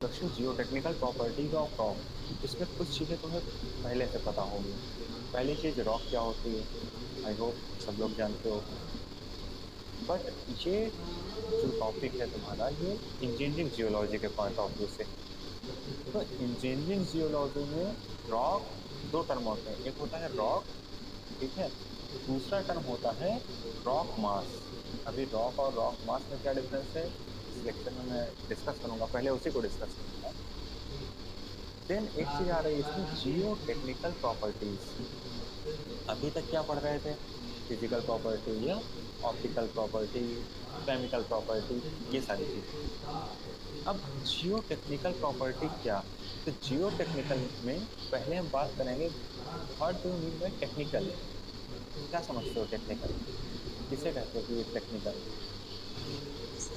दक्षिण जियो technical properties of rock. इसमें कुछ चीज़ें तुम्हें पहले से पता होगी। पहली चीज़, रॉक क्या होती है, आई होप सब लोग जानते हो। बट ये जो टॉपिक है तुम्हारा, ये इंजीनियरिंग जियोलॉजी के पॉइंट ऑफ व्यू से। तो इंजीनियरिंग जियोलॉजी में रॉक दो टर्म होते हैं, एक होता है रॉक, ठीक है, दूसरा टर्म होता है रॉक मास। अभी रॉक और रॉक मास में क्या डिफरेंस है इस लेक्चर में मैं डिस्कस करूंगा, पहले उसी को डिस्कस करूंगा। देन एक चीज आ रही है इसमें, जियो टेक्निकल प्रॉपर्टीज। अभी तक क्या पढ़ रहे थे, फिजिकल प्रॉपर्टी या ऑप्टिकल प्रॉपर्टी, केमिकल प्रॉपर्टी, ये सारी चीजें। अब जियो टेक्निकल प्रॉपर्टी क्या, तो जियो टेक्निकल में पहले हम बात करेंगे what do mean by technical. क्या समझते हो टेक्निकल, किसे कहते हो कि ये टेक्निकल।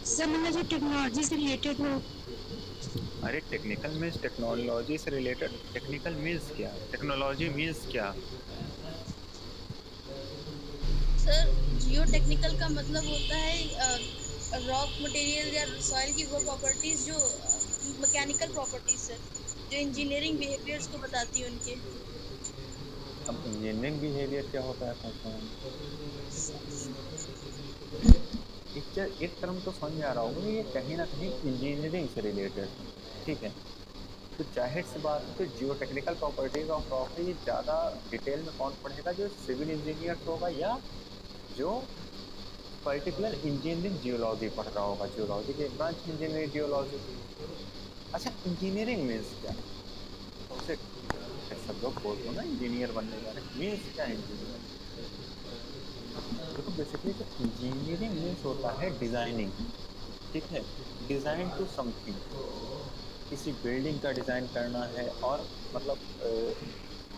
सर मतलब जो टेक्नोलॉजी से रिलेटेड हो। अरे टेक्निकल मीन्स टेक्नोलॉजी से रिलेटेड, टेक्निकल मीन्स क्या, टेक्नोलॉजी मीन्स क्या। सर जियो टेक्निकल का मतलब होता है रॉक मटेरियल या सॉइल की वो प्रॉपर्टीज जो मैकेनिकल प्रॉपर्टीज सर, जो इंजीनियरिंग बिहेवियर्स को बताती है उनके। अब इंजीनियरिंग बिहेवियर क्या होता है पूछो हम। एक टर्म तो समझ में आ रहा होगा, ये कहीं ना कहीं इंजीनियरिंग से रिलेटेड है, ठीक है। तो जाहिर सी बात है, तो जियो टेक्निकल प्रॉपर्टीज ऑफ रॉक है, ये ज्यादा डिटेल में कौन पढ़ेगा, जो सिविल इंजीनियर होगा या जो पर्टिकुलर इंजीनियरिंग जियोलॉजी पढ़ रहा होगा, जियोलॉजी के ब्रांच इंजीनियरिंग जियोलॉजी। अच्छा, इंजीनियरिंग मीन्स क्या, सबसे सब लोग बोलते हो ना इंजीनियर बनने जा रहे हैं, मीन्स क्या है इंजीनियर। देखो बेसिकली जो इंजीनियरिंग मीन्स होता है डिजाइनिंग, ठीक है, डिजाइन टू समथिंग। किसी बिल्डिंग का डिजाइन करना है और मतलब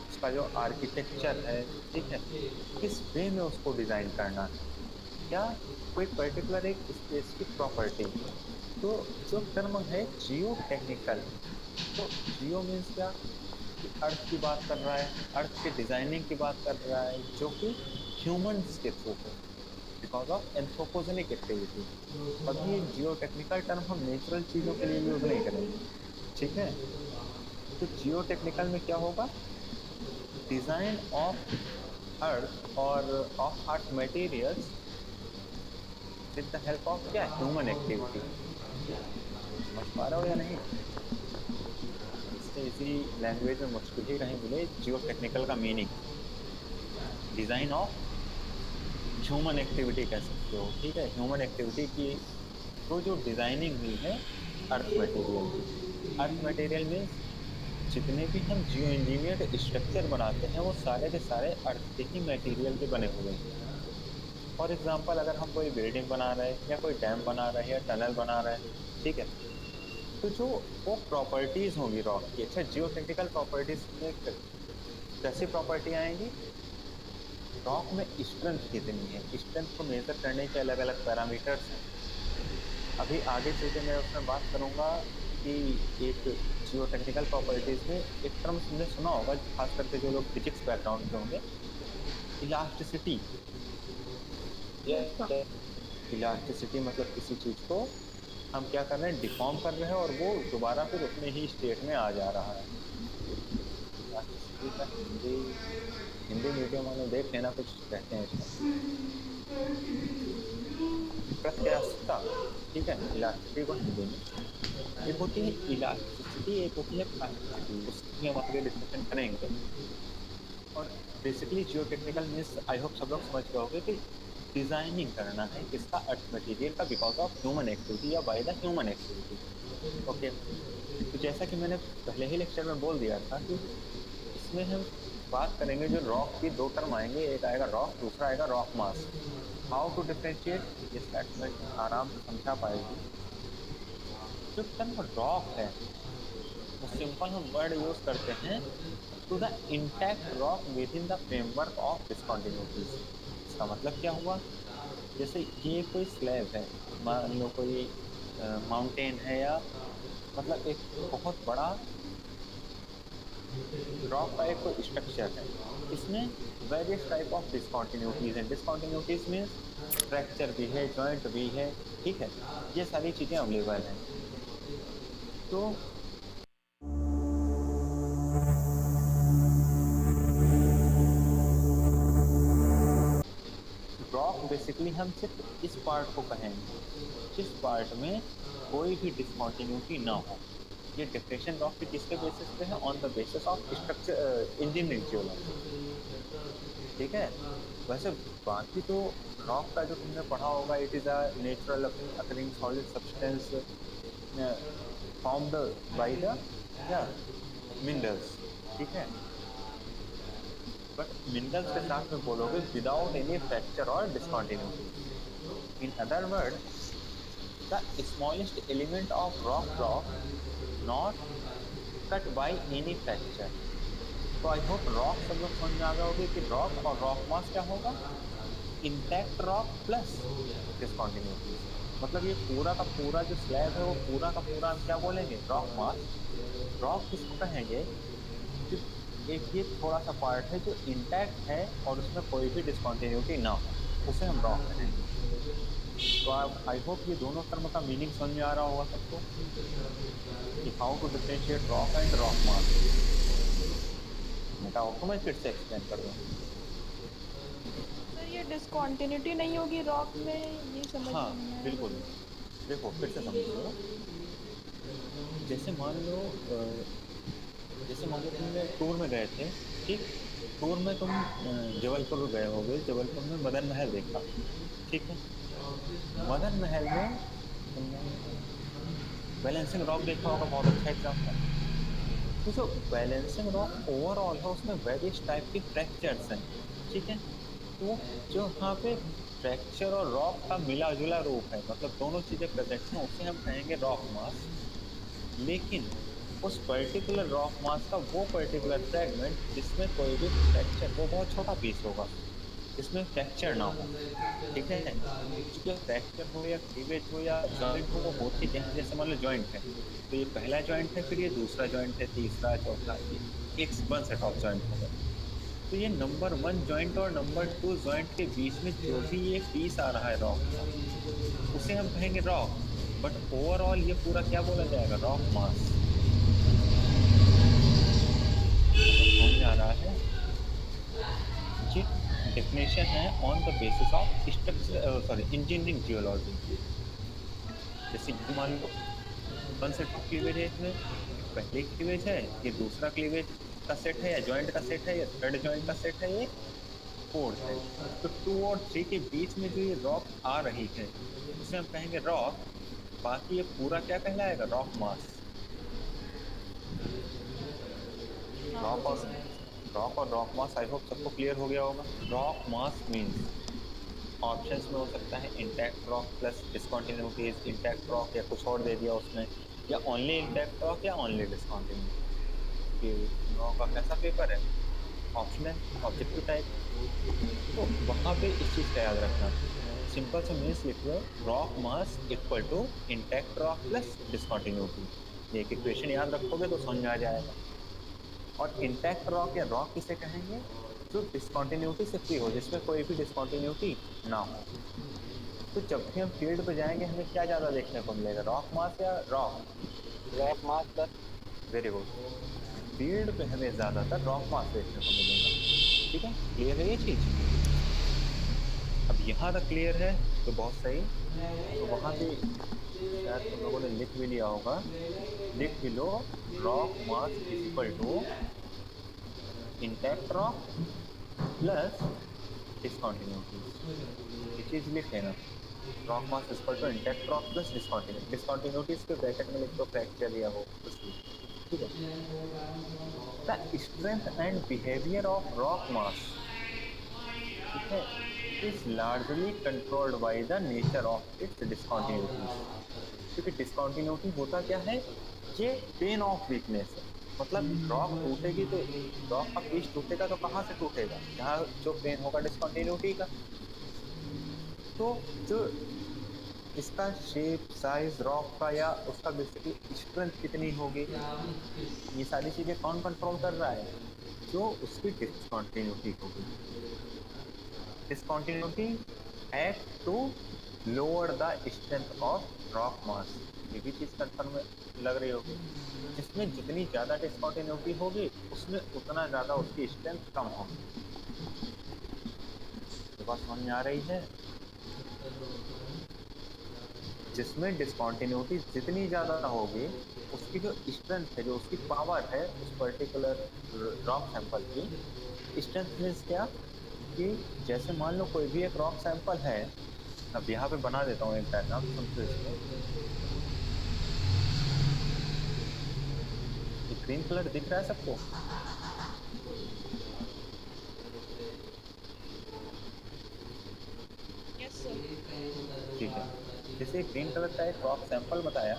उसका जो आर्किटेक्चर है, ठीक है, किस वे में उसको डिजाइन करना है, या कोई पर्टिकुलर एक स्पेसिफिक प्रॉपर्टी। तो जो टर्म है जियो टेक्निकल, तो जियो मीन्स क्या कि अर्थ की बात कर रहा है, अर्थ के डिजाइनिंग की बात कर रहा है, जो कि ह्यूमंस के थ्रू हो, बिकॉज ऑफ एंथ्रोपोजेनिक एक्टिविटी। कभी ये जियो टेक्निकल टर्म हम नेचुरल चीजों के लिए यूज नहीं करेंगे, ठीक है। तो जियो टेक्निकल में क्या होगा, डिजाइन ऑफ अर्थ और of earth materials with the help of क्या, ह्यूमन एक्टिविटी। समझ पा रहे हो या नहीं। इससे इसी लैंग्वेज में मुश्किल ही कहीं मिले जियो टेक्निकल का meaning. Design of human activity कह सकते हो, ठीक है, ह्यूमन एक्टिविटी की तो जो डिजाइनिंग हुई है अर्थ मटेरियल की। अर्थ मटेरियल में जितने भी हम जियो इंजीनियर्ड स्ट्रक्चर बनाते हैं वो सारे के सारे अर्थ के ही मटेरियल के बने हुए हैं। फॉर एग्जाम्पल, अगर हम कोई बिल्डिंग बना रहे हैं या कोई डैम बना रहे हैं या टनल बना रहे हैं, ठीक है, तो जो वो प्रॉपर्टीज होंगी रॉक की, अच्छा जियो टेक्निकल प्रॉपर्टीज में कैसी प्रॉपर्टी आएंगी, रॉक में स्ट्रेंथ कितनी है, स्ट्रेंथ को मेजर करने के अलग अलग पैरामीटर्स हैं। अभी आगे चल के मैं उसमें बात करूंगा कि एक जियो टेक्निकल प्रॉपर्टीज में एक टर्म तुमने सुना होगा, खास करके जो लोग फिजिक्स बैकग्राउंड के होंगे, इलास्टिसिटी। अच्छा। इलास्टिसिटी मतलब किसी चीज को हम क्या कर रहे हैं, डिफॉर्म कर रहे हैं और वो दोबारा फिर उतने ही स्टेट में आ जा रहा है। इलास्टिसिटी का हिंदी, हिंदी मीडियम वाले देख लेना, कुछ कहते हैं इसको प्रत्यास्थता, ठीक है, इलास्टिसिटी को हिंदी में। एक होती है इलास्टिसिटी, एक होती है प्लास्टिसिटी, उसकी हम आगे डिस्कशन करेंगे। और basically Jio technical means I hope सब लोग समझ गए होंगे कि डिजाइनिंग करना है किसका, अर्थ मटेरियल का, बिकॉज ऑफ ह्यूमन एक्टिविटी या by the human activity. Okay, तो जैसा कि मैंने पहले ही लेक्चर में बोल दिया था कि इसमें हम बात करेंगे जो रॉक की दो टर्म आएंगे, एक आएगा रॉक, दूसरा आएगा rock mass. How to differentiate, ये स्लाइड में आराम से समझा पाएगी। जो टर्म रॉक है वो सिंपल हम वर्ड यूज करते हैं, to the intact rock within the framework of discontinuities. इसका मतलब क्या हुआ, जैसे ये कोई स्लैब है, मान लो कोई माउंटेन है, या मतलब एक बहुत बड़ा रॉक का एक कोई स्ट्रक्चर है, इसमें वेरियस टाइप ऑफ डिसकंटिन्यूटीज हैं। डिसकंटिन्यूटीज मीन्स फ्रैक्चर भी है, जॉइंट भी है, ठीक है, ये सारी चीजें अवेलेबल हैं। तो बेसिकली हम सिर्फ इस पार्ट को कहेंगे जिस पार्ट में कोई भी डिसकॉन्टिन्यूटी ना हो। ये डिप्रेशन रॉक के किसके बेसिस पे है? On the basis of structure engineering geology. ठीक है, वैसे बाकी तो रॉक का जो तुमने पढ़ा होगा, it is a natural occurring solid substance formed by the minerals. ठीक है, बट मिनरल्स के साथ में बोलोगे विदाउट एनी फ्रैक्चर और discontinuity. In other word, the smallest element of rock block not cut by any fracture. तो I hope rock सब लोग समझ में आ गए होगे कि रॉक और रॉक मास क्या होगा? Intact rock plus discontinuity. मतलब ये पूरा का पूरा जो स्लैब है वो पूरा का पूरा हम क्या बोलेंगे? Rock mass. रॉक किसको कहेंगे? जो एक ये थोड़ा सा पार्ट है जो इंटैक्ट है और उसमें कोई भी डिसकॉन्टिन्यूटी ना हो, उसे हम रॉक कहेंगे। तो आप आई होप ये दोनों टर्म का मीनिंग समझ में आ रहा होगा सबको कि how to differentiate rock and rock mass. बताओ तो मैं फिर से एक्सप्लेन कर दूँ। सर ये डिसकॉन्टिन्यूटी नहीं होगी रॉक में, ये समझ हाँ में नहीं आया। बिल्कुल, देखो फिर से समझो। जैसे मान लो तुमने टूर में गए थे। ठीक, टूर में तुम जबलपुर गए होगे, जबलपुर में मदन महल देखा। ठीक है, मदन महल में तुमने बैलेंसिंग रॉक देखा होगा, बहुत अच्छा एग्जाम्पल। तो जो बैलेंसिंग रॉक ओवरऑल है उसमें वेरियस टाइप के फ्रैक्चर्स हैं। ठीक है, तो जो यहाँ पे फ्रैक्चर और रॉक का मिला जुला रूप है, मतलब दोनों चीज़ें प्रेजेंट हैं, उसे हम कहेंगे रॉक मास। लेकिन उस पर्टिकुलर रॉक मास का वो पर्टिकुलर फ्रेगमेंट जिसमें कोई भी फ्रैक्चर, वो बहुत छोटा पीस होगा जिसमें फ्रैक्चर ना हो। ठीक है, क्योंकि फ्रैक्चर हो या क्लीवेज हो या जॉइंट हो, वो होती क्या है? जैसे मान लो जॉइंट है, तो ये पहला जॉइंट है, फिर ये दूसरा जॉइंट है, तीसरा, चौथा, एक वन सेट ऑफ जॉइंट होगा। तो ये नंबर 1 जॉइंट और नंबर 2 जॉइंट के बीच में जो भी ये पीस आ रहा है रॉक का, उसे हम कहेंगे रॉक। बट ओवरऑल ये पूरा क्या बोला जाएगा? Rock mass. समझ आ रहा है? ये डेफिनेशन है on the basis of structure engineering geology. जैसे ये मान लो वन सेट ऑफ क्लीवेज है, इसमें पहले क्लीवेज है, ये दूसरा क्लीवेज का सेट है या जॉइंट का सेट है, या थर्ड जॉइंट का सेट है, ये फोर्थ है। तो 2 और 3 के बीच में जो ये रॉक आ रही है उसे हम कहेंगे रॉक। बाकी ये पूरा क्या कहलाएगा? Rock mass. रॉक और रॉक मास आई होप सबको क्लियर हो गया होगा। रॉक मास मीन्स ऑप्शंस में हो सकता है intact rock plus discontinuities, intact rock या कुछ और दे दिया उसमें, या ओनली इंटैक्ट रॉक या ओनली डिसकॉन्टिन्यूटी। का कैसा पेपर है? Optional, objective type. तो वहाँ पे इस चीज़ का याद रखना, सिंपल से मीन्स लिख लो rock mass equal to intact rock plus discontinuity. ये एक इक्वेशन याद रखोगे तो समझ में आ जाएगा। और इंटैक्ट रॉक या रॉक किसे कहेंगे? जो डिसकॉन्टिन्यूटी से फ्री हो, जिसमें कोई भी डिसकॉन्टिन्यूटी ना हो। तो जब भी हम फील्ड पे जाएंगे हमें क्या ज़्यादा देखने को मिलेगा? रॉक मास या rock? Rock mass plus. Very good, field पे हमें ज़्यादातर रॉक मास देखने को मिलेगा। ठीक है, क्लियर है ये चीज़? अब यहाँ तक क्लियर है तो बहुत सही। तो वहाँ पे शायद तुम लोगों ने लिख भी लिया होगा, लिख भी लो rock mass equal to intact rock plus discontinuity. ये चीज़ लिख लेना, rock mass equal to intact rock plus discontinuity. Discontinuities के ब्रैकेट में लिख दो फ्रैक्चर या हो कुछ भी। ठीक है, the strength and behaviour of rock mass, ठीक है, is largely controlled by the nature of its discontinuities. क्योंकि डिसकॉन्टिन्यूटी होता क्या है? ये पेन ऑफ वीकनेस है। मतलब रॉक टूटेगी तो रॉक का पीस टूटेगा तो कहाँ से टूटेगा? जहाँ जो पेन होगा डिसकॉन्टिन्यूटी का। तो जो इसका शेप, साइज रॉक का या उसका बेसिकली स्ट्रेंथ कितनी होगी, ये सारी चीज़ें कौन कंट्रोल कर रहा है? जो उसकी डिसकॉन्टिन्यूटी होगी। Discontinuity act to lower the strength of rock mass. ये भी चीज़ कंफर्म लग रही होगी। जिसमें जितनी ज़्यादा डिसकॉन्टिन्यूटी होगी उसमें उतना ज़्यादा उसकी स्ट्रेंथ कम होगी। ये बात समझ में आ रही है? जिसमें डिस्कॉन्टिन्यूटी जितनी ज़्यादा होगी, उसकी जो स्ट्रेंथ है, जो उसकी पावर है उस पर्टिकुलर रॉक सैंपल की स्ट्रेंथ मीन्स क्या कि जैसे मान लो कोई भी एक रॉक सैंपल है, अब यहाँ पे बना देता हूँ एक डायग्राम, समझो इसको। ये ग्रीन कलर दिख रहा है सबको? Yes sir. ठीक है, जैसे ग्रीन कलर का एक रॉक सैंपल बताया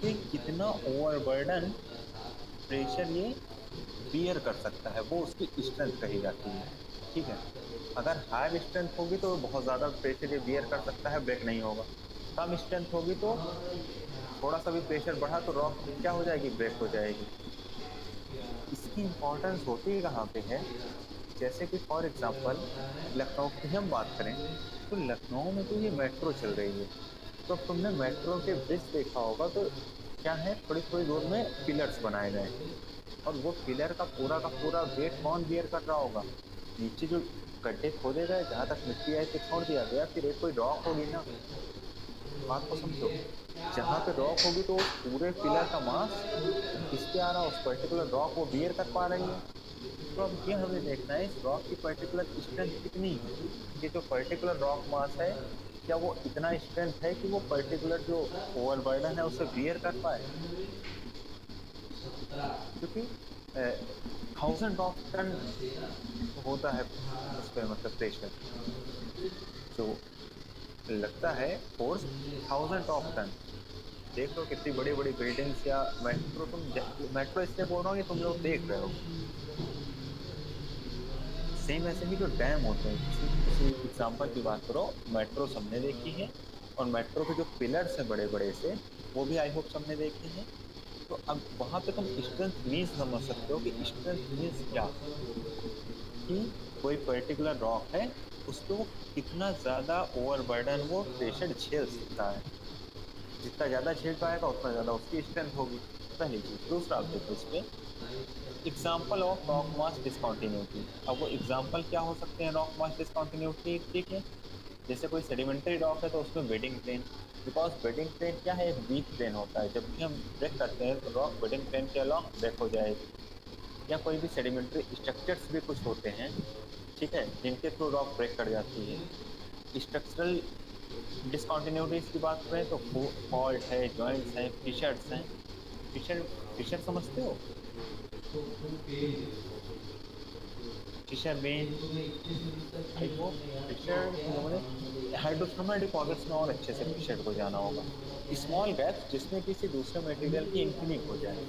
कि कितना ओवरबर्डन प्रेशर ये बियर कर सकता है, वो उसकी स्ट्रेंथ कही जाती है। ठीक है, अगर हाई स्ट्रेंथ होगी तो बहुत ज़्यादा प्रेशर ये बियर कर सकता है, ब्रेक नहीं होगा। कम स्ट्रेंथ होगी तो थोड़ा सा भी प्रेशर बढ़ा तो रॉक क्या हो जाएगी, ब्रेक हो जाएगी। इसकी इम्पोर्टेंस होती कहाँ पे है, जैसे कि फॉर एग्जांपल लखनऊ की हम बात करें तो लखनऊ में तो ये मेट्रो चल रही है, तो अब तुमने मेट्रो के ब्रिज देखा होगा तो क्या है, थोड़ी थोड़ी दूर में पिलर्स बनाए गए हैं, और वो पिलर का पूरा वेट कौन बियर कर रहा होगा, नीचे जो गड्ढे खोदे गए जहाँ तक मिट्टी आई तो छोड़ दिया गया, फिर एक कोई रॉक होगी ना, बात को समझो, जहाँ पे रॉक होगी तो पूरे पिलर का मास किस पे आ रहा है, उस पर्टिकुलर रॉक वो बियर कर पा रही है। तो अब ये हमें देखना है इस रॉक की पर्टिकुलर स्ट्रेंथ कितनी है, कि जो पर्टिकुलर रॉक मास है क्या वो इतना स्ट्रेंथ है कि वो पर्टिकुलर जो ओवरबर्डन है उसे बियर कर पाए, क्योंकि 1000 ऑफ टन होता है उस पर, मतलब प्रेशर जो लगता है फोर्स 1000 ऑफ टन। देख लो कितनी बड़ी बड़ी बिल्डिंग्स या मेट्रो, मेट्रो इसलिए बोल रहा हूँ कि तुम लोग देख रहे हो। सेम ऐसे ही जो डैम होते हैं, किसी एग्जाम्पल की बात करो, मेट्रो सबने देखी है, और मेट्रो के जो पिलर्स हैं बड़े बड़े से, वो भी आई होप सबने देखे हैं। तो अब वहाँ पे तुम स्ट्रेंथ मीन्स समझ सकते हो कि स्ट्रेंथ मीन्स क्या, कि कोई पर्टिकुलर रॉक है उस पर वो कितना ज़्यादा ओवरबर्डन वो प्रेशर झेल सकता है, जितना ज़्यादा झेल पाएगा उतना ज़्यादा उसकी स्ट्रेंथ होगी, पहली चीज़। दूसरा आप देखो इस पर example of rock mass discontinuity. अब वो एग्जाम्पल क्या हो सकते हैं रॉक मास डिस्कॉन्टिन्यूटी? ठीक है, जैसे कोई सेडिमेंट्री रॉक है तो उसमें bedding plane, because bedding plane क्या है, एक वीक प्लेन होता है, जब भी हम ब्रेक करते हैं तो रॉक बेडिंग प्लेन के अलॉन्ग ब्रेक हो जाएगी। या कोई भी सेडिमेंट्री स्ट्रक्चर्स भी कुछ होते हैं, ठीक है, जिनके थ्रू रॉक ब्रेक कर जाती है। स्ट्रक्चरल डिस्कॉन्टिन्यूटीज की बात करें तो फॉल्ट है, जॉइंट्स हैं, फिशर्स हैं। फिशर समझते हो? फिशर में I hope fissure hydrothermal deposits में और अच्छे से फिशर को जाना होगा, स्मॉल गैप जिसमें किसी दूसरे मटेरियल की इंफिनिंग हो जाए।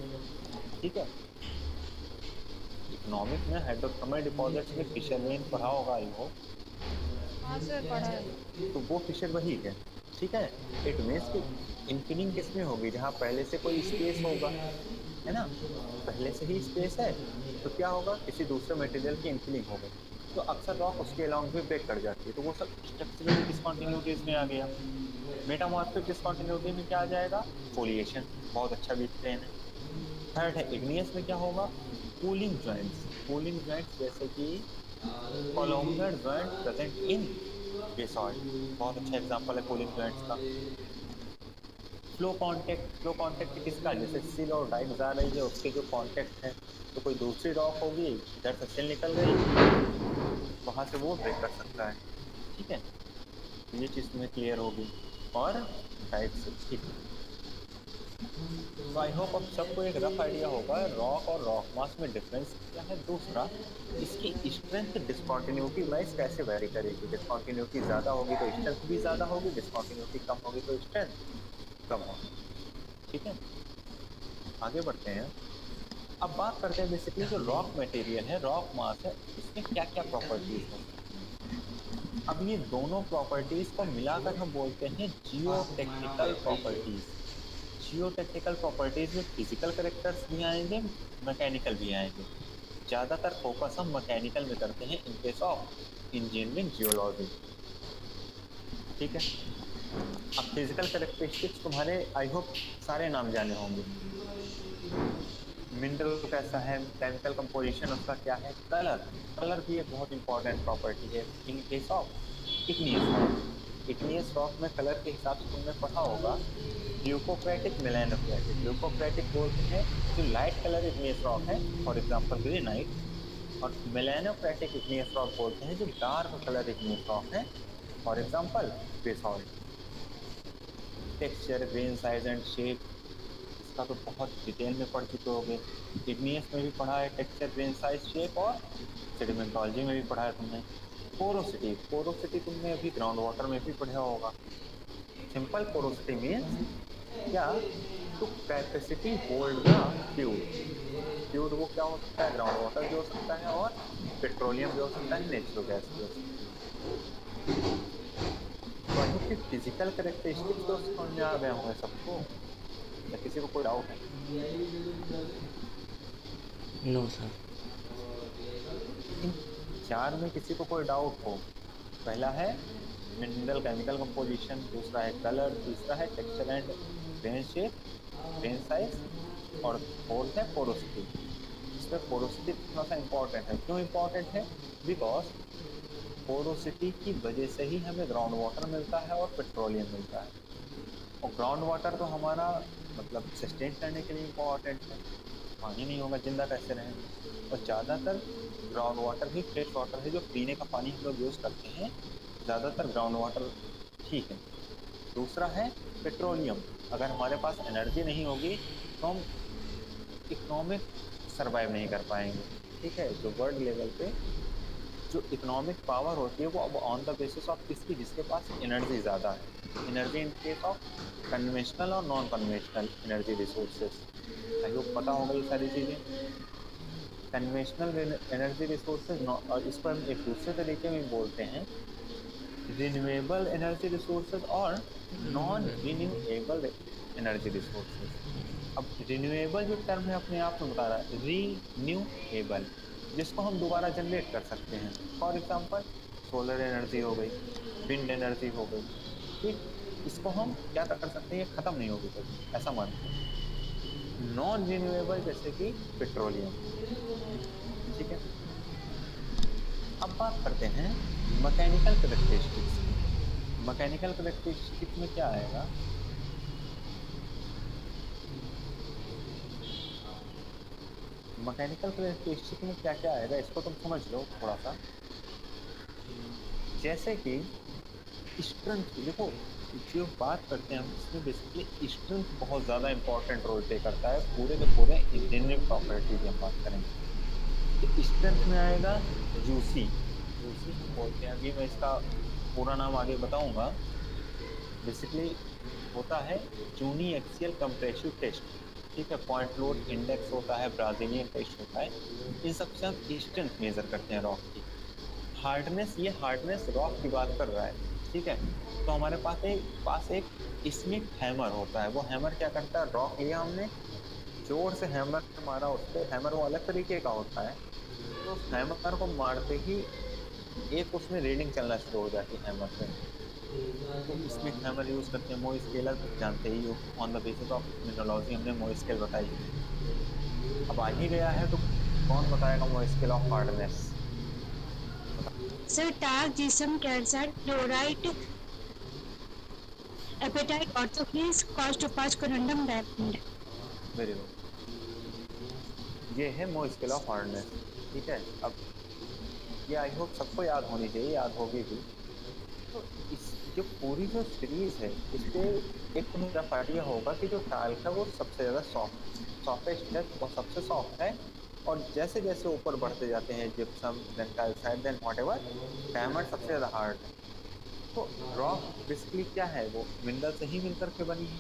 ठीक है, इकोनॉमिक में हाइड्रोथर्मल डिपॉजिट्स में फिशर में पढ़ा होगा आई होप। हाँ सर पढ़ा है। तो वो फिशर वही है। ठीक है, इट मीन्स कि इंफिनिंग किसमें होगी, जहाँ पहले से कोई स्पेस होगा, है ना, पहले से ही स्पेस है तो क्या होगा, किसी दूसरे मटेरियल की इंफिनिंग हो गई, तो अक्सर रॉक उसके अलॉन्ग भी ब्रेक कर जाती है, तो वो सब स्ट्रक्चरल डिस्कॉन्टिन्यूटीज में आ गया। मेटामॉर्फिक डिस्कॉन्टिन्यूटी में क्या आ जाएगा, फोलिएशन, बहुत अच्छा वीक प्लेन है। थर्ड है इग्नियस में क्या होगा, कूलिंग जॉइंट्स। कूलिंग जॉइंट्स जैसे कि columnar joint present in basalt, बहुत अच्छा एग्जांपल है कूलिंग जॉइंट्स का। फ्लो कांटेक्ट किसका, जैसे सिल और डाइक जा रही है उसके जो कांटेक्ट है, तो कोई दूसरी रॉक होगी, इधर से सिल निकल गई, वहाँ से वो ब्रेक कर सकता है। ठीक है, ये चीज़ तुम्हें क्लियर होगी। और डाइक से, ठीक है, तो आई होप अब सबको एक रफ आइडिया होगा रॉक और रॉक मास में डिफरेंस क्या है। दूसरा, इसकी स्ट्रेंथ डिस्कॉन्टिन्यूटी वाइज कैसे वेरी करेगी, डिस्कॉन्टिन्यूटी ज़्यादा होगी तो स्ट्रेंथ भी ज़्यादा होगी, डिस्कॉन्टिन्यूटी कम होगी तो स्ट्रेंथ कम होगी। ठीक है, आगे बढ़ते हैं। अब बात करते हैं बेसिकली जो रॉक मटेरियल है, रॉक मास है, इसमें क्या क्या प्रॉपर्टीज हैं। अब ये दोनों प्रॉपर्टीज को मिलाकर हम बोलते हैं जियो टेक्निकल प्रॉपर्टीज। जियो टेक्निकल प्रॉपर्टीज में फिजिकल कैरेक्टर्स भी आएंगे, मैकेनिकल भी आएंगे। ज़्यादातर फोकस हम मैकेनिकल में करते हैं इन केस ऑफ इंजीनियरिंग जियोलॉजी। ठीक है, अब फिजिकल कैरेक्टरिस्टिक्स तुम्हारे आई होप सारे नाम जाने होंगे। मिनरल कैसा है, केमिकल कंपोजिशन उसका क्या है, कलर भी एक बहुत इंपॉर्टेंट प्रॉपर्टी है इन case of igneous rock. Igneous rock में कलर के हिसाब से तुमने पढ़ा होगा, ल्यूकोक्रेटिक, मेलानोक्रेटिक। ल्यूकोक्रेटिक बोलते हैं जो लाइट कलर इग्नियस रॉक है, फॉर एग्जांपल ग्रेनाइट, और मेलानोक्रेटिक इग्नियस रॉक बोलते हैं जो डार्क कलर इग्नियस रॉक है, for example basalt. Texture, grain size and shape, इसका तो बहुत डिटेल में पढ़ चुके होगे। इग्नियस में भी पढ़ा है टेक्सचर, ग्रेन साइज, शेप, और सेडिमेंटोलॉजी में भी पढ़ा है तुमने। पोरोसिटी, पोरोसिटी तुमने अभी ग्राउंड वाटर में भी पढ़ा होगा। सिंपल पोरोसिटी मीन्स क्या, to capacity hold the fluid. Fluid वो क्या हो सकता है, ग्राउंड वाटर भी हो सकता है, और पेट्रोलियम भी हो सकता है, नेचुरल गैस भी हो सकता है। तो कि फिजिकल कैरेक्टरिस्टिक्स तो समझ में आ गए होंगे सबको, या किसी को कोई डाउट है? No sir. इन चार में किसी को कोई डाउट हो? पहला है मिनरल केमिकल कंपोजिशन, दूसरा है कलर, तीसरा है texture and grain shape, grain size, और फोर्थ है पोरोसिटी। इसमें पोरोसिटी थोड़ा सा इम्पोर्टेंट है। क्यों इम्पोर्टेंट है? बिकॉज पोरोसिटी की वजह से ही हमें ग्राउंड वाटर मिलता है और पेट्रोलियम मिलता है। और ग्राउंड वाटर तो हमारा मतलब सस्टेन करने के लिए इम्पोर्टेंट है, पानी नहीं होगा जिंदा कैसे रहेंगे। और ज़्यादातर ग्राउंड वाटर ही फ्रेश वाटर है, जो पीने का पानी हम लोग यूज़ करते हैं, ज़्यादातर ग्राउंड वाटर ठीक है। दूसरा है पेट्रोलियम। अगर हमारे पास एनर्जी नहीं होगी तो हम इकोनॉमिक सर्वाइव नहीं कर पाएंगे, ठीक है। जो वर्ल्ड लेवल पे जो इकोनॉमिक पावर होती है वो अब ऑन द बेसिस ऑफ किसकी, जिसके पास एनर्जी ज़्यादा है। Energy in case of conventional और non conventional energy resources. I hope पता होगा ये सारी चीज़ें। कन्वेंशनल एनर्जी रिसोर्सेज, और इसको हम एक दूसरे तरीके में बोलते हैं रिन्यूएबल एनर्जी रिसोर्सेज और नॉन रिन्यूएबल एनर्जी रिसोर्सेज। अब रिन्यूएबल जो टर्म है अपने आप में बता रहा है रीन्यूएबल, जिसको हम दोबारा जनरेट कर सकते हैं। फॉर एग्जांपल सोलर एनर्जी हो गई, विंड एनर्जी हो गई, ठीक। इसको हम क्या कर सकते हैं, ये ख़त्म नहीं होगी कभी, ऐसा मानते हैं। नॉन रिन्यूएबल जैसे कि पेट्रोलियम, ठीक है। अब बात करते हैं मैकेनिकल कैरेक्टरिस्टिक्स। मैकेनिकल कैरेक्टरिस्टिक्स में क्या आएगा, मैकेनिकल कैरेक्टरिस्टिक में क्या क्या आएगा इसको तुम समझ लो थोड़ा सा। जैसे कि स्ट्रेंथ, देखो जो बात करते हैं हम इसमें बेसिकली स्ट्रेंथ बहुत ज़्यादा इंपॉर्टेंट रोल प्ले करता है पूरे के पूरे इंजीनियरिंग प्रॉपर्टी की हम बात करेंगे। तो स्ट्रेंथ में आएगा यूसी। यूसी हम बोलते हैं, अभी मैं इसका पूरा नाम आगे बताऊंगा। बेसिकली होता है यूनी एक्सियल कंप्रेसिव टेस्ट, ठीक है। पॉइंट लोड इंडेक्स होता है, ब्राजीलियन टेस्ट होता है। इन सबसे हम स्ट्रेंथ मेजर करते हैं रॉक की। हार्डनेस, ये हार्डनेस रॉक की बात कर रहा है, ठीक है। तो हमारे पास एक स्मिथ हैमर होता है। वो हैमर क्या करता है, रॉक लिया हमने, जोर से हैमर मारा उस पर, हैमर वो अलग तरीके का होता है। तो उस हैमर को मारते ही एक उसमें रीडिंग चलना शुरू हो जाती है हैमर से। तो इसमें हैमर यूज़ करते हैं। मो स्केलर जानते ही हो, on the basis of mineralogy हमने मो स्केल बताई। अब आ ही गया है तो कौन बताएगा Mohs scale of hardness? Sir talc, gypsum, calcite, chloride, apatite, orthoclase, quartz corundum, diamond. Very good, ये है मो स्केल ऑफ हार्डनेस, ठीक है। अब ये आई होप सबको याद होनी चाहिए, याद होगी भी। तो इस जो पूरी जो सीरीज है इसके एक तुम्हें रफ आइडिया होगा कि जो टाल्क है वो सबसे ज़्यादा सॉफ्टेस्ट है और सबसे सॉफ्ट है। और जैसे जैसे ऊपर बढ़ते जाते हैं gypsum, then calcite, then whatever, diamond सबसे ज़्यादा हार्ड है। तो रॉक बेसिकली क्या है, वो मिनरल से ही मिलकर के बनी है।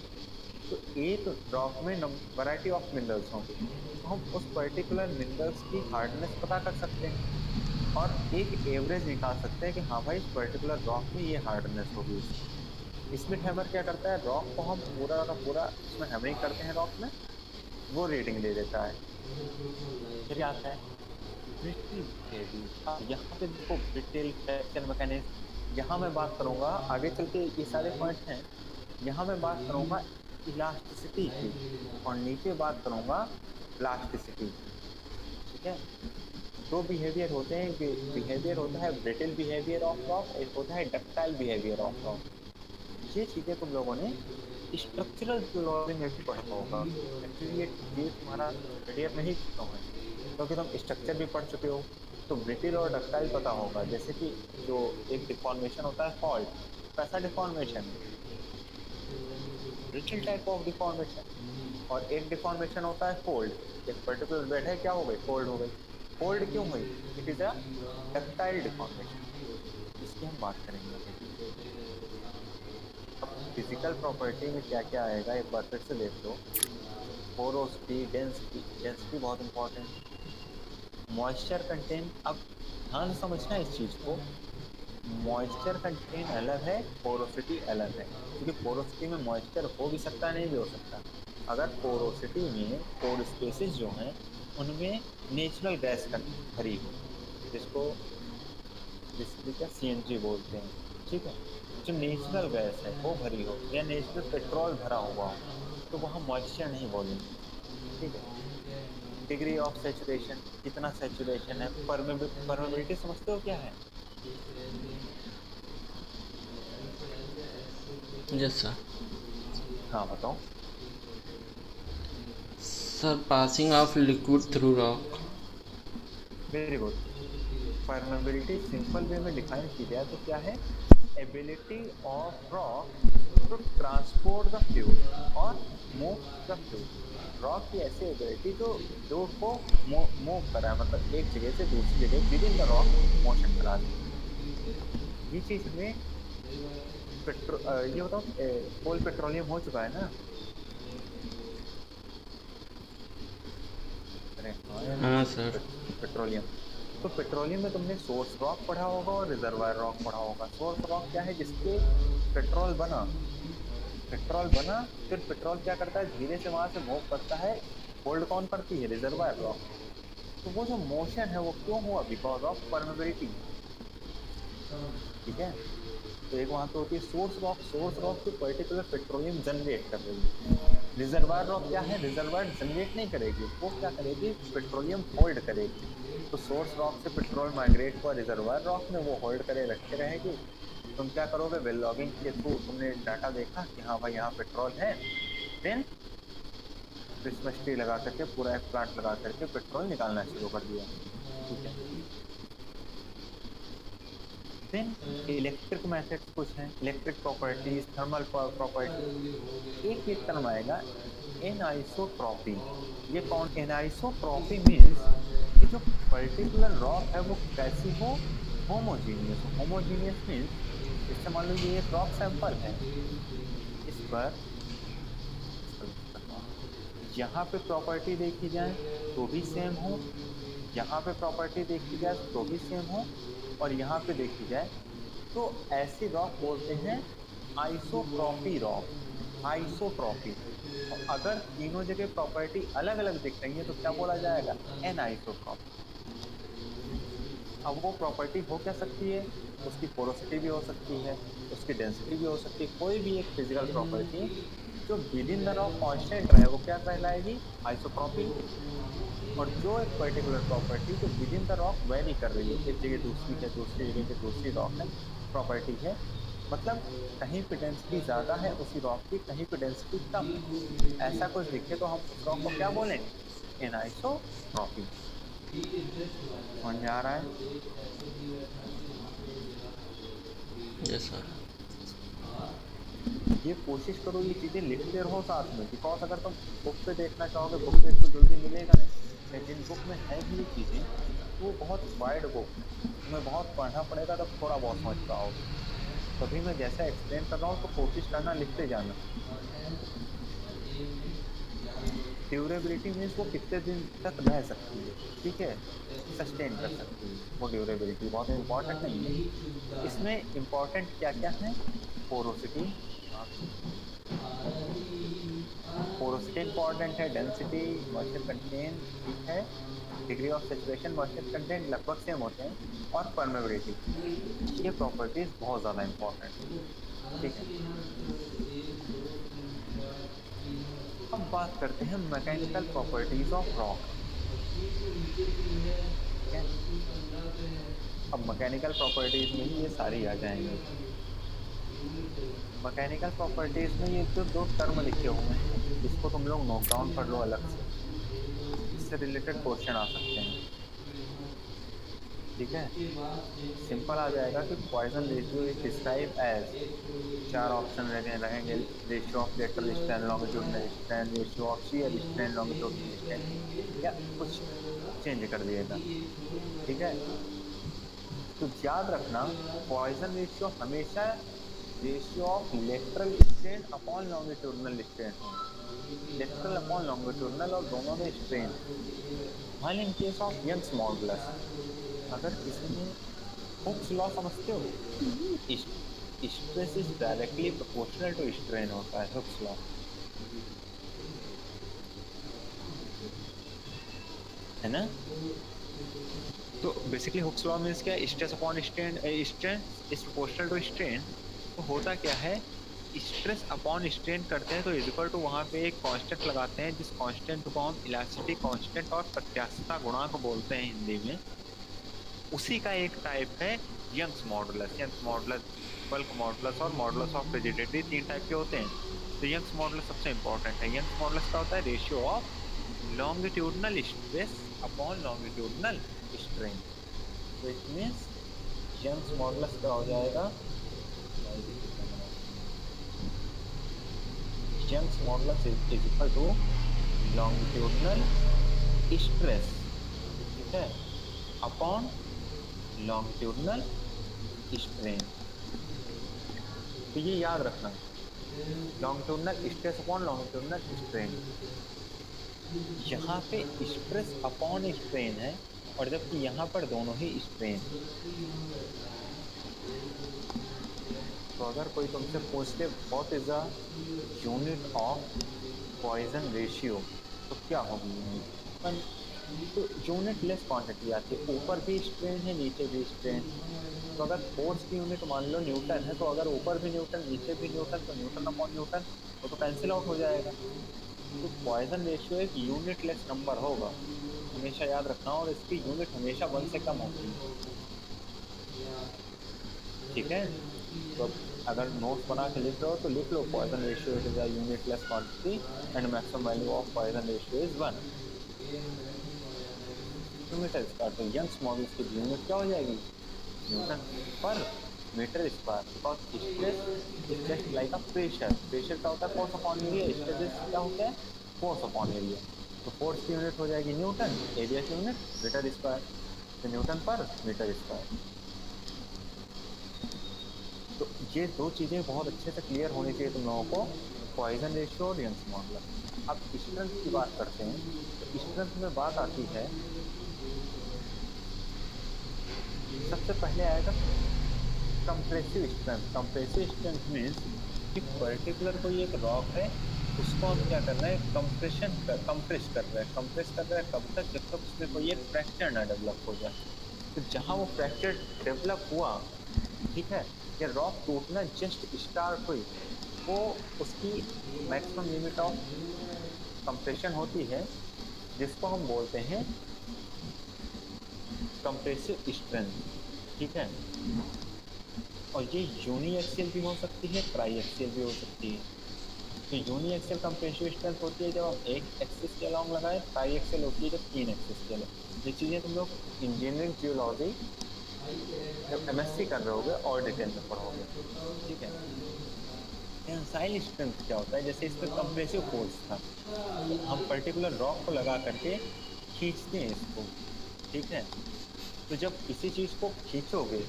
तो एक रॉक में वैरायटी ऑफ मिनरल्स होंगे, तो हम उस पर्टिकुलर मिनरल्स की हार्डनेस पता कर सकते हैं और एक एवरेज निकाल सकते हैं कि हाँ भाई इस पर्टिकुलर रॉक में ये हार्डनेस होगी। इसमें हैमर क्या करता है, रॉक को हम पूरा का पूरा इसमें हैमरिंग करते हैं रॉक में, वो रीडिंग दे देता है। फिर आता है ब्रिटल बिहेवियर। यहाँ पे देखो ब्रिटल, फ्रैक्चर मैकेनिज्म, यहाँ मैं बात करूँगा आगे चल के, ये सारे पॉइंट हैं। यहाँ मैं बात करूँगा इलास्टिसिटी की और नीचे बात करूँगा प्लास्टिसिटी, ठीक है। दो बिहेवियर होते हैं, बिहेवियर होता है ब्रिटल बिहेवियर ऑफ रॉक, एक होता है डक्टाइल बिहेवियर ऑफ रॉक। ये चीज़ें तुम लोगों ने स्ट्रक्चरल जियोलॉजी में भी पढ़ा होगा। एक्चुअली ये तुम्हारा मीडियम में ही क्यों है, क्योंकि तुम स्ट्रक्चर भी पढ़ चुके हो, तो ब्रिटिल और डक्टाइल पता होगा। जैसे कि जो एक डिफॉर्मेशन होता है फॉल्ट, कैसा डिफॉर्मेशन है, ब्रिटिल टाइप ऑफ डिफॉर्मेशन, और एक डिफॉर्मेशन होता है फोल्ड। एक पर्टिकुलर बेड है, क्या हो गई, फोल्ड हो गई। फोल्ड क्यों हुई, it is a ductile deformation, इसकी हम बात करेंगे अभी। अब फिजिकल प्रॉपर्टी में क्या क्या आएगा एक बार फिर से देख लो। पोरोसिटी, डेंसिटी, डेंसिटी बहुत इंपॉर्टेंट। मॉइस्चर कंटेंट, अब ध्यान से समझना इस चीज़ को, मॉइस्चर कंटेंट अलग है, पोरोसिटी अलग है, क्योंकि पोरोसिटी में मॉइस्चर हो भी सकता है, नहीं भी हो सकता। अगर पोरोसिटी में पोर स्पेसेस जो हैं उनमें नेचुरल गैस का भरी हो, जिसको बेसिकली क्या सीएनजी बोलते हैं, ठीक है, जो नेचुरल गैस है वो भरी हो, या नेचुरल पेट्रोल भरा हुआ हो, तो वहाँ मॉइस्चर नहीं बोलेंगे, ठीक है। डिग्री ऑफ सेचुरेशन, कितना सेचुरेशन है, परमेबिलिटी समझते हो क्या है? Yes sir. हाँ बताओ। Sir passing of liquid through rock. Very good. Permeability simple way में डिफाइन की जाए तो क्या है, ability of rock to transport the fluid और मूव द फ्लूइड। रॉक की ऐसी एबिलिटी जो फ्लूइड को मूव करा, मतलब एक जगह से दूसरी जगह with in the rock motion करा दे। ये चीज़ में ये बताओ, कोल पेट्रोलियम हो चुका है ना? हाँ सर। पेट्रोलियम, तो पेट्रोलियम में तुमने सोर्स रॉक पढ़ा होगा और रिजर्वायर रॉक पढ़ा होगा। सोर्स रॉक क्या है, जिसके पेट्रोल बना, फिर पेट्रोल क्या करता है, धीरे से वहां से मूव करता है, होल्ड कौन करती है, रिजर्वायर रॉक। तो वो जो मोशन है वो क्यों हुआ, बिकॉज ऑफ परमेबिलिटी, ठीक है। तो एक वहाँ पे होती है सोर्स रॉक की पर्टिकुलर पेट्रोलियम जनरेट कर रही है। रिजर्वायर रॉक क्या है, रिजर्वायर जनरेट नहीं करेगी, वो क्या करेगी, पेट्रोलियम होल्ड करेगी। तो सोर्स रॉक से पेट्रोल माइग्रेट हुआ रिजर्वायर रॉक में, वो होल्ड करे रखे रहेगी। तुम क्या करोगे, वेल लॉगिंग के थ्रू तुमने डाटा देखा कि हाँ भाई यहाँ पेट्रोल है, देन क्रिसमस ट्री लगा करके, पूरा एक प्लांट लगा करके पेट्रोल निकालना शुरू कर दिया, ठीक है। देन इलेक्ट्रिक मेथड्स कुछ हैं, इलेक्ट्रिक प्रॉपर्टीज, थर्मल प्रॉपर्टी। एक टर्म आएगा एनाइसोट्रॉपी। ये कौन, एनाइसोट्रॉपी मीन्स कि जो पर्टिकुलर रॉक है वो कैसी हो, होमोजीनियस। होमोजीनियस मीन्स, इससे मान लीजिए ये रॉक सैंपल है, इस पर यहाँ पे प्रॉपर्टी देखी जाए तो भी सेम हो, यहाँ पे प्रॉपर्टी देखी जाए तो भी सेम हो, और यहाँ पे देखी जाए तो ऐसी रॉक बोलते हैं आइसोट्रॉपी रॉक। आइसोट्रॉपी, अगर तीनों जगह प्रॉपर्टी अलग अलग दिख रही है तो क्या बोला जाएगा, एनाइसोट्रॉपी। अब वो प्रॉपर्टी हो क्या सकती है, उसकी पोरोसिटी भी हो सकती है, उसकी डेंसिटी भी हो सकती है, कोई भी एक फिजिकल प्रॉपर्टी जो with in the rock constant रहे वो क्या कहलाएगी, आइसोट्रॉपी। और जो एक पर्टिकुलर प्रॉपर्टी जो with in the rock very कर रही है, एक जगह दूसरी है, दूसरी जगह पे दूसरी रॉक है, प्रॉपर्टी है, मतलब कहीं पे डेंसिटी ज़्यादा है उसी रॉक की, कहीं पे डेंसिटी कम है, ऐसा कुछ दिखे तो हम उस रॉक को क्या बोलेंगे, एनाइसोट्रॉपी। समझ में आ रहा है? Yes sir. ये कोशिश करो ये चीज़ें लिखते रहो साथ में, बिकॉज अगर तुम बुक पे देखना चाहोगे, बुक पे तो जल्दी मिलेगा नहीं, लेकिन बुक में है भी ये चीज़ें, वो बहुत वाइड बुक है, तुम्हें बहुत पढ़ना पड़ेगा तब थोड़ा बहुत समझ पाओगे। तभी मैं जैसा एक्सप्लेन कर रहा हूँ तो कोशिश करना लिखते जाना। ड्यूरेबिलिटी मीन्स वो कितने दिन तक रह सकती है, ठीक है, सस्टेन कर सकती है, वो ड्यूरेबिलिटी बहुत इम्पॉर्टेंट नहीं है। इसमें इम्पॉर्टेंट क्या क्या है, पोरोसिटी, पोरोसिटी इम्पॉर्टेंट है, डेंसिटी, मॉइस्चर कंटेंट, ठीक है, degree of saturation, moisture content लगभग सेम होते हैं, और परमेबिलिटी, ये प्रॉपर्टीज बहुत ज़्यादा इम्पॉर्टेंट है, ठीक है। अब बात करते हैं मैकेनिकल प्रॉपर्टीज ऑफ रॉक, ठीक है। अब मैकेनिकल प्रॉपर्टीज में ही ये सारी आ जाएंगी। मैकेनिकल प्रॉपर्टीज में ये जो दो टर्म लिखे हुए हैं इसको तुम लोग नोट डाउन कर लो अलग से, इससे रिलेटेड क्वेश्चन आ सकते हैं। ठीक है, सिंपल आ जाएगा कि Poisson ratio is describe as, चार ऑप्शन रहेंगे, ratio of lateral strain longitudinal strain, ratio of shear strain longitudinal strain, या कुछ चेंज कर दिएगा। ठीक है, तो याद रखना पॉइजन रेशियो हमेशा ratio of lateral strain upon longitudinal strain हो, लेटरल अपॉन लॉन्गिट्यूडिनल और दोनों में strain. while in case of Young's modulus, अगर किसी ने हुक्स लॉ समझते हो, stress is directly proportional to strain होता है हुक्स लॉ, है ना। तो बेसिकली हुक्स लॉ मींस क्या, stress upon strain, strain is proportional to strain. तो होता क्या है, स्ट्रेस अपॉन स्ट्रेन करते हैं तो इज इक्वल टू वहाँ पे एक कांस्टेंट लगाते हैं, जिस कांस्टेंट को हम इलास्टिसिटी कांस्टेंट और प्रत्यास्थता गुणांक बोलते हैं हिंदी में। उसी का एक टाइप है Young's modulus. Young's modulus, bulk modulus और मॉडुलस ऑफ रिजिडिटी, तीन टाइप के होते हैं। तो यंग्स मॉडुलस सबसे इंपॉर्टेंट है। यंग्स मॉडुलस का होता है ratio of longitudinal stress upon longitudinal strain. तो इट मीन्स यंग्स मॉडुलस का हो जाएगा, Young's modulus is equal to longitudinal stress, ठीक है, अपॉन लॉन्गिट्यूडिनल स्ट्रेन। तो ये याद रखना, longitudinal stress upon longitudinal strain. यहाँ पे स्ट्रेस अपॉन स्ट्रेन है और जबकि यहाँ पर दोनों ही स्ट्रेन। तो अगर कोई तुमसे पूछते what is the unit of Poisson ratio, तो क्या होगी? तो यूनिट लेस क्वांटिटी आती है, ऊपर भी स्ट्रेन है नीचे भी स्ट्रेन। तो अगर फोर्स की यूनिट मान लो न्यूटन है, तो अगर ऊपर भी न्यूटन नीचे भी न्यूटन, तो न्यूटन अपॉन न्यूटन, वो तो कैंसिल आउट हो जाएगा। तो पॉइजन रेशियो एक यूनिट लेस नंबर होगा, हमेशा याद रखना, और इसकी यूनिट हमेशा 1 से कम होती है। ठीक है, तो अगर नोट्स बना के लिख रहे हो तो लिख लो Poisson ratio is a unitless quantity and maximum value of Poisson ratio is 1 metre square. तो यंग्स मॉडुलस की यूनिट क्या हो जाएगी? Newton per metre square. Because stress is just like a pressure. Pressure क्या होता है? Force upon area. Stress क्या होता है? Force upon area. तो फोर्स की यूनिट हो जाएगी न्यूटन, एरिया की यूनिट मीटर स्क्वायर। तो न्यूटन पर मीटर स्क्वायर। तो ये दो चीज़ें बहुत अच्छे से क्लियर होनी चाहिए तुम लोगों को, पॉइजन रेशियो और यंग्स मॉडुलस। अब स्ट्रेंथ की बात करते हैं, तो स्ट्रेंथ में बात आती है, सबसे पहले आएगा compressive strength. Compressive strength means कि पर्टिकुलर कोई एक रॉक है, उसको हम क्या कर रहे हैं? कंप्रेस कर रहे हैं। कंप्रेस कर रहे हैं कब तक? जब तक उसमें कोई एक फ्रैक्चर ना डेवलप हो जाए। तो जहाँ वो फ्रैक्चर डेवलप हुआ, ठीक है, या रॉक टूटना जस्ट स्टार्ट हुई, वो उसकी मैक्सिमम लिमिट ऑफ कंप्रेशन होती है, जिसको हम बोलते हैं कंप्रेसिव स्ट्रेंथ। ठीक है, और ये यूनिएक्सियल भी हो सकती है, ट्राई एक्सियल भी हो सकती है। तो यूनिएक्सियल कंप्रेसिव स्ट्रेंथ होती है जब आप एक एक्सिस के अलॉन्ग लगाए, ट्राई एक्सियल होती है जब 3 एक्सिस के अलॉन्ग। ये चीज़ें तुम लोग इंजीनियरिंग जियोलॉजी जब एमएससी कर रहे होगे और डिटेल में पढ़ोगे। ठीक है, टेंसाइल स्ट्रेंथ क्या होता है? जैसे इस पर कंप्रेसिव फोर्स था, तो हम पर्टिकुलर रॉक को लगा करके खींचते हैं इसको। ठीक है, तो जब किसी चीज़ को खींचोगे,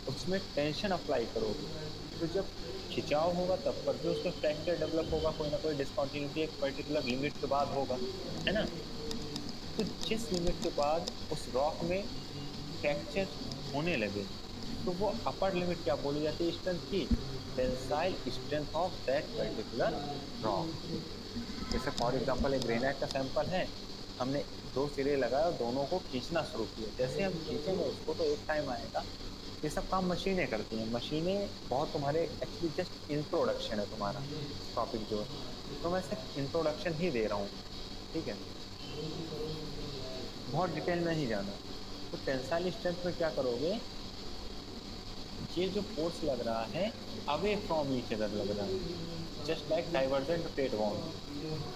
उसमें टेंशन अप्लाई करोगे, तो जब खिंचाव होगा तब पर भी उसमें फ्रैक्चर डेवलप होगा, कोई ना कोई डिस्कॉन्टिन्यूटी एक पर्टिकुलर लिमिट के बाद होगा, है ना। तो जिस लिमिट के बाद उस रॉक में फ्रैक्चर होने लगे, तो वो अपर लिमिट क्या बोली जाती है स्ट्रेंथ की? Tensile strength of that particular rock. जैसे फॉर एग्जांपल एक ग्रेनाइट का सैंपल है, हमने 2 सिरे लगाए और दोनों को खींचना शुरू किया। जैसे हम खींचेंगे उसको, तो एक टाइम आएगा, ये सब काम मशीनें करती हैं। मशीनें बहुत तुम्हारे एक्चुअली जस्ट इंट्रोडक्शन है तुम्हारा टॉपिक जो है, तो मैं सिर्फ इंट्रोडक्शन ही दे रहा हूँ। ठीक है, बहुत डिटेल में नहीं जाना। तो टेंसाइल स्ट्रेंथ में क्या करोगे? ये जो फोर्स लग रहा है अवे फ्रॉम ईच अदर लग रहा है, just like divergent plate bound.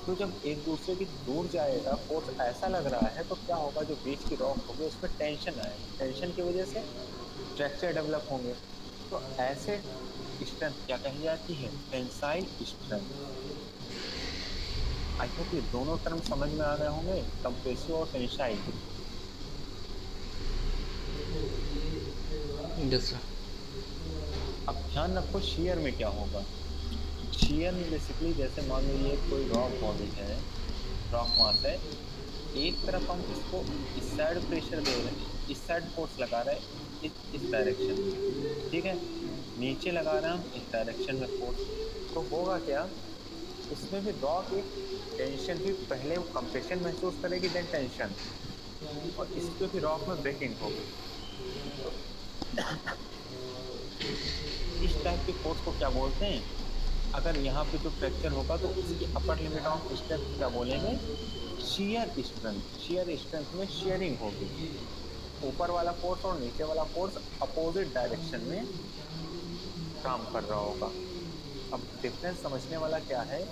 तो जब एक दूसरे की दूर जाएगा फोर्स ऐसा लग रहा है, तो क्या होगा, जो बीच की रॉक होगी उसमें टेंशन आएगा, टेंशन की वजह से फ्रैक्चर डेवलप होंगे। तो ऐसे स्ट्रेंथ क्या कही जाती है, टेंसाइल स्ट्रेंथ। आई होप ये दोनों टर्म समझ में आ गए होंगे, कंप्रेसिव और टेंसाइल। Yes sir. अब ध्यान रखो शियर में क्या होगा। शियर में बेसिकली जैसे मान लीजिए कोई रॉक बॉडी है, रॉक मास है, एक तरफ हम इसको इस साइड प्रेशर दे रहे हैं, इस साइड फोर्स लगा रहे हैं इस डायरेक्शन में, ठीक है, नीचे लगा रहे हैं हम इस डायरेक्शन में फोर्स। तो होगा क्या, उसमें भी रॉक एक टेंशन भी, पहले वो कंप्रेशन महसूस करेगी देन टेंशन, और इसमें भी रॉक में ब्रेकिंग होगी। इस टाइप के फोर्स को क्या बोलते हैं, अगर यहाँ पे जो फ्रैक्चर होगा तो उसकी अपर लिमिट ऑफ स्ट्रेंथ क्या बोलेंगे, शियर स्ट्रेंथ। शियर स्ट्रेंथ में शेयरिंग होगी, ऊपर वाला फोर्स और नीचे वाला फोर्स अपोजिट डायरेक्शन में काम कर रहा होगा। अब डिफरेंस समझने वाला क्या है,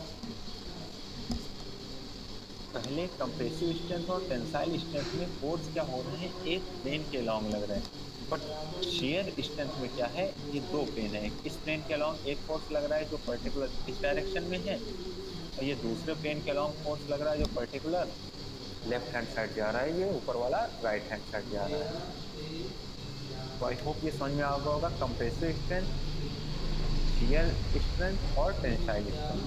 पहले कंप्रेसिव स्ट्रेंथ और टेंसाइल स्ट्रेंथ में फोर्स क्या हो रहे हैं, एक प्लेन के अलॉन्ग लग रहे हैं, बट शेयर स्ट्रेंथ में क्या है, ये दो प्लेन है, इस प्लेन के अलॉन्ग एक फोर्स लग रहा है जो पर्टिकुलर इस डायरेक्शन में है, और ये दूसरे प्लेन के अलॉन्ग फोर्स लग रहा है जो पर्टिकुलर लेफ्ट हैंड साइड जा रहा है, ये ऊपर वाला राइट हैंड साइड जा रहा है। तो आई होप ये समझ में आ गया होगा, कंप्रेसिव स्ट्रेंथ, शियर स्ट्रेंथ और टेंसाइल स्ट्रेंथ।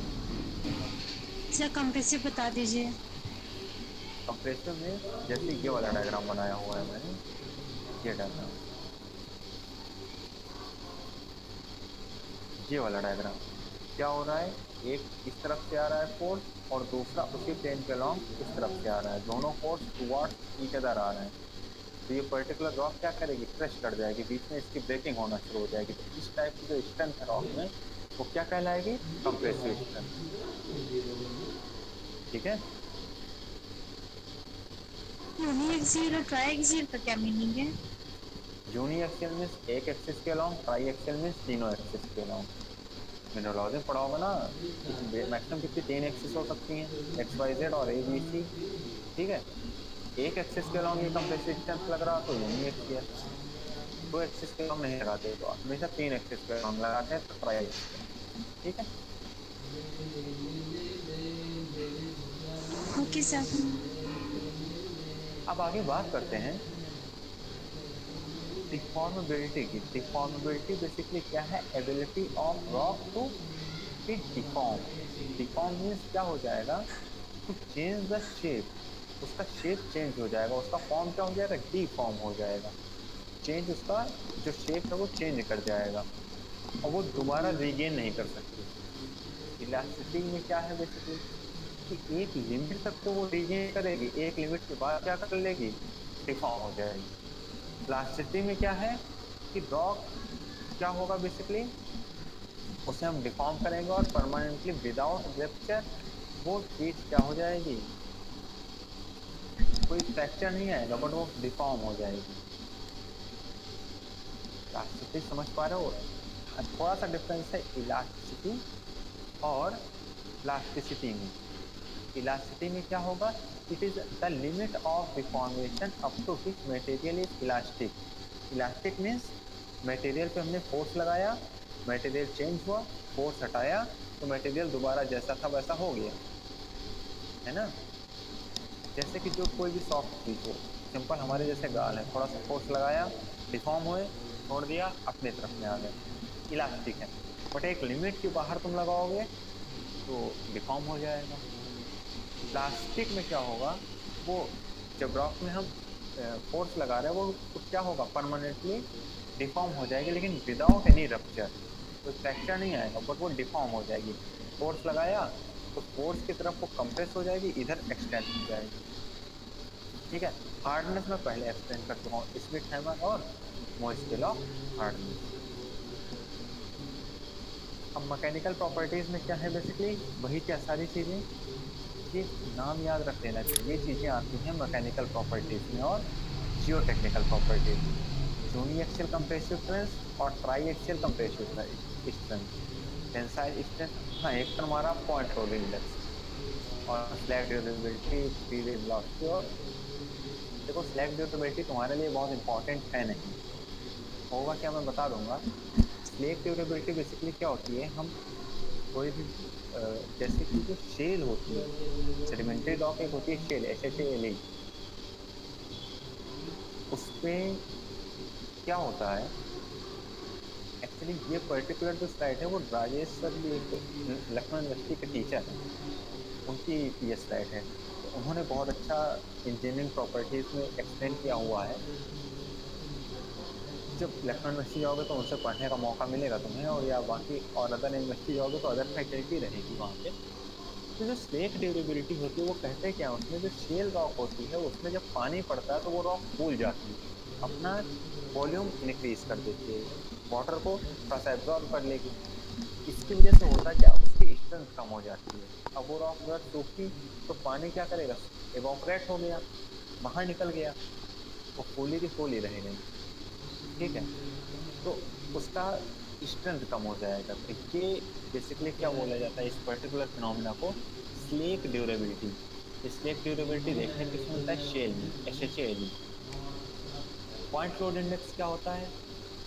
सर कंप्रेसिव बता दीजिए। कंप्रेसिव में जैसे ये वाला डायग्राम बनाया हुआ है मैंने, ये डायग्राम, ये वाला डायग्राम क्या हो रहा है, एक इस तरफ से आ रहा है फोर्स और दूसरा उसी प्लेन के अलॉन्ग इस तरफ से आ रहा है, दोनों फोर्स टुवर्ड्स ईच अदर आ रहे हैं। तो ये पर्टिकुलर रॉक क्या करेगी, क्रश कर जाएगी, बीच में इसकी ब्रेकिंग होना शुरू हो जाएगी। तो इस टाइप की जो स्ट्रेंथ है रॉक में वो क्या कहलाएगी, कंप्रेसिव स्ट्रेंथ, ठीक है। यूनिएक्सियल और ट्राइएक्सियल का क्या मीनिंग है? यूनिएक्सियल मींस एक एक्सिस के अलॉन्ग, ट्राइएक्सियल मींस तीनों एक्सिस के अलॉन्ग। मिनरोलॉजी पढ़ा होगा ना, मैक्सिमम कितनी 3 एक्सिस हो सकती हैं, एक्स वाई जेड और ए बी सी, ठीक है। एक एक्सिस के अलॉन्ग ये कंप्रेसिव स्ट्रेंथ लग रहा तो यूनिएक्सियल, 2 एक्सिस के अलॉन्ग नहीं लगाते, तो हमेशा 3 एक्सिस के अलॉन्ग लगाते हैं तो ट्राइएक्सियल, ठीक है। Okay sir. अब आगे बात करते हैं डिफॉर्मेबिलिटी की। डिफॉर्मेबिलिटी बेसिकली क्या है, ability of rock to be deform. Deform means क्या हो जाएगा, टू चेंज द शेप, उसका शेप चेंज हो जाएगा, उसका फॉर्म क्या हो जाएगा, डिफॉर्म हो जाएगा, चेंज, उसका जो शेप है वो चेंज कर जाएगा और वो दोबारा रीगेन नहीं कर सकती। इलास्टिसिटी में क्या है बेसिकली कि एक लिमिट तक तो वो रीगेन करेगी, एक लिमिट के बाद क्या कर लेगी, डिफॉर्म हो जाएगी। प्लास्टिसिटी में क्या है कि रॉक क्या होगा बेसिकली, उसे हम डिफॉर्म करेंगे और परमानेंटली विदाउट रप्चर वो चीज क्या हो जाएगी, कोई फ्रैक्चर नहीं आएगा बट वो डिफॉर्म हो जाएगी। प्लास्टिसिटी समझ पा रहे हो, थोड़ा सा डिफरेंस है इलास्टिसिटी और प्लास्टिसिटी में। इलास्टिसिटी में क्या होगा, it is the limit of deformation up to which material is elastic. Elastic means material पे हमने फोर्स लगाया, मटेरियल चेंज हुआ, फोर्स हटाया तो मटेरियल दोबारा जैसा था वैसा हो गया, है ना। जैसे कि जो कोई भी सॉफ्ट चीज हो, सिंपल हमारे जैसे गाल है, थोड़ा सा फोर्स लगाया, डिफॉर्म हुए, छोड़ दिया, अपने तरफ में आ गए, इलास्टिक है। बट एक लिमिट के बाहर तुम लगाओगे तो डिफॉर्म हो जाएगा। प्लास्टिक में क्या होगा, वो जब रॉक में हम फोर्स लगा रहे हैं वो तो क्या होगा, परमानेंटली डिफॉर्म हो जाएगी, लेकिन विदाउट एनी रप्चर, कोई फ्रैक्चर नहीं आएगा बट वो डिफॉर्म हो जाएगी। फोर्स लगाया तो फोर्स की तरफ वो कंप्रेस हो जाएगी, इधर एक्सटेंड हो जाएगी, ठीक है। हार्डनेस में पहले एक्सप्लेन कर चुका हूँ, स्प्लिट हैमर और मोर स्केल ऑफ हार्डनेस। अब मैकेनिकल प्रॉपर्टीज में क्या है बेसिकली, वही क्या सारी चीज़ें, ये नाम याद रख लेना चाहिए, ये चीज़ें आती हैं मैकेनिकल प्रॉपर्टीज में और geotechnical properties. Uniaxial compressive strength और triaxial compressive strength. Tensile strength, हाँ एक टर्म हमारा पॉइंट लोड इंडेक्स और स्लैग ड्यूरेबिलिटी, पीवी वेलोसिटी। और देखो स्लैग ड्यूरेबिलिटी तुम्हारे लिए बहुत इंपॉर्टेंट है नहीं, होगा क्या मैं बता दूंगा। स्लैग ड्यूरेबिलिटी बेसिकली क्या होती है, हम कोई भी जैसे कि जो शेल होती है, सेडिमेंट्री रॉक एक होती है शेल, SHALE, उसमें क्या होता है एक्चुअली, ये पर्टिकुलर जो स्लाइड है वो राजेश सर भी एक लखनऊ यूनिवर्सिटी के टीचर हैं, उनकी ये स्लाइड है, तो उन्होंने बहुत अच्छा इंजीनियरिंग प्रॉपर्टीज में एक्सप्लेन किया हुआ है। जब लखनऊ यूनिवर्सिटी जाओगे तो उनसे पढ़ने का मौका मिलेगा तुम्हें, और या बाकी और अदर यूनिवर्सिटी जाओगे तो अदर फैकल्टी रहेगी वहाँ पे। तो जो स्लैग ड्यूरेबिलिटी होती है वो कहते हैं क्या, उसमें जो शेल रॉक होती है उसमें जब पानी पड़ता है तो वो रॉक फूल जाती है, अपना वॉल्यूम इंक्रीज कर देती है, वाटर को थोड़ा सा एब्जॉर्ब कर लेगी। इसकी वजह से होता क्या, उसकी स्ट्रेंथ कम हो जाती है। अब वो रॉक अगर सूखी तो पानी क्या करेगा, एवोपरेट हो गया, बाहर निकल गया, वो फूली की फूली रह गई, ठीक है, तो उसका स्ट्रेंथ कम हो जाएगा। तो ये बेसिकली क्या बोला जाता है इस पर्टिकुलर फिनोमिना को, स्लैग ड्यूरेबिलिटी। स्लैग ड्यूरेबिलिटी देखने किस में होता है, शेल में, SHALE। पॉइंट लोड इंडेक्स क्या होता है,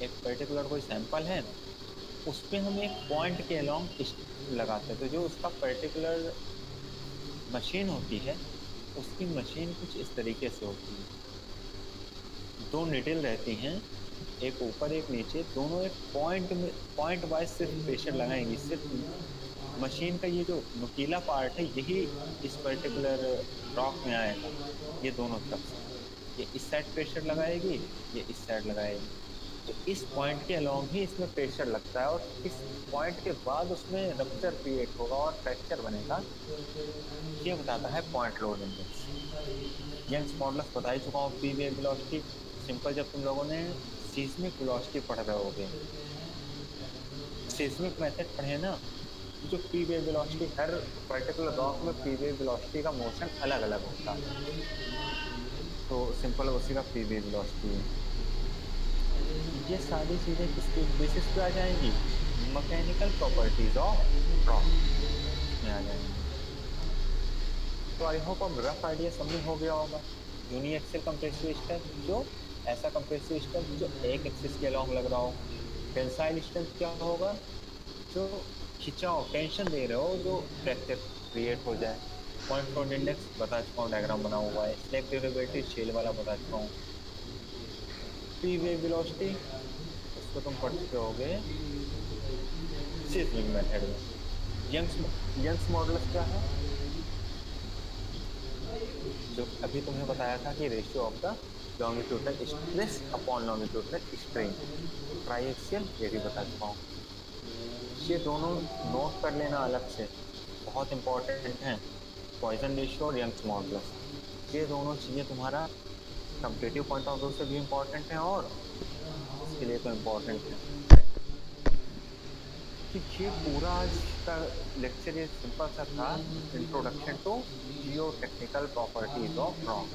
एक पर्टिकुलर कोई सैंपल है, उस पर हम एक पॉइंट के अलॉन्ग लगाते हैं, तो जो उसका पर्टिकुलर मशीन होती है उसकी मशीन कुछ इस तरीके से होती है, दो निडल रहती हैं, एक ऊपर एक नीचे, दोनों एक पॉइंट में पॉइंट वाइज सिर्फ प्रेशर लगाएंगी। सिर्फ मशीन का ये जो नुकीला पार्ट है यही इस पर्टिकुलर रॉक में आएगा, ये दोनों तरफ से, ये इस साइड प्रेशर लगाएगी, ये इस साइड लगाएगी, तो इस पॉइंट के अलॉन्ग ही इसमें प्रेशर लगता है, और इस पॉइंट के बाद उसमें रप्चर क्रिएट होगा और फ्रैक्चर बनेगा। ये बताता है point load index. Young's modulus बता ही चुका हूँ, पी वेव वेलोसिटी सिंपल, जब तुम लोगों ने सीस्मिक वेलोसिटी पढ़ रहे होगे, सीस्मिक मेथड पढ़े ना, जो पी वेव वेलोसिटी, हर पर्टिकुलर रॉक में पी वेव वेलोसिटी का मोशन अलग अलग होता है, तो सिंपल उसी का पी वेव वेलोसिटी है। ये सारी चीज़ें किसके बेसिस पे आ जाएंगी, मैकेनिकल प्रॉपर्टीज ऑफ रॉक में आ जाएंगी। तो आई होप अब रफ आइडिया समझ हो गया होगा। यूनिएक्सियल कंप्रेसिव स्ट्रेंथ, जो ऐसा कंप्रेसिव स्ट्रेंथ जो एक एक्सिस के अलॉन्ग लग रहा हो। टेंसाइल स्ट्रेंथ क्या होगा, जो खिंचाव, टेंशन दे रहे हो, जो फ्रैक्चर क्रिएट हो जाए। पॉइंट लोड इंडेक्स बता चुका हूँ, डायग्राम बना हुआ है। स्लैग ड्यूरेबिलिटी शेल वाला बता चुका हूँ। पी वेव वेलोसिटी उसको तुम पढ़ चुके होगे सीस्मिक मेथड में। यंग्स मॉडुलस क्या है, जो अभी तुम्हें बताया था कि ratio of the longitudinal stress upon longitudinal strain. Triaxial ये भी बता चुका हूँ। ये दोनों नोट कर लेना अलग से, बहुत इंपॉर्टेंट हैं, पॉइजन रेशियो और यंग्स मॉडुलस। ये दोनों चीज़ें तुम्हारा कम्पिटिटिव पॉइंट ऑफ व्यू से भी इम्पॉर्टेंट है और इसके लिए तो इम्पॉर्टेंट है। कि ये पूरा आज का लेक्चर ये सिंपल सा था, introduction to geotechnical properties of rock.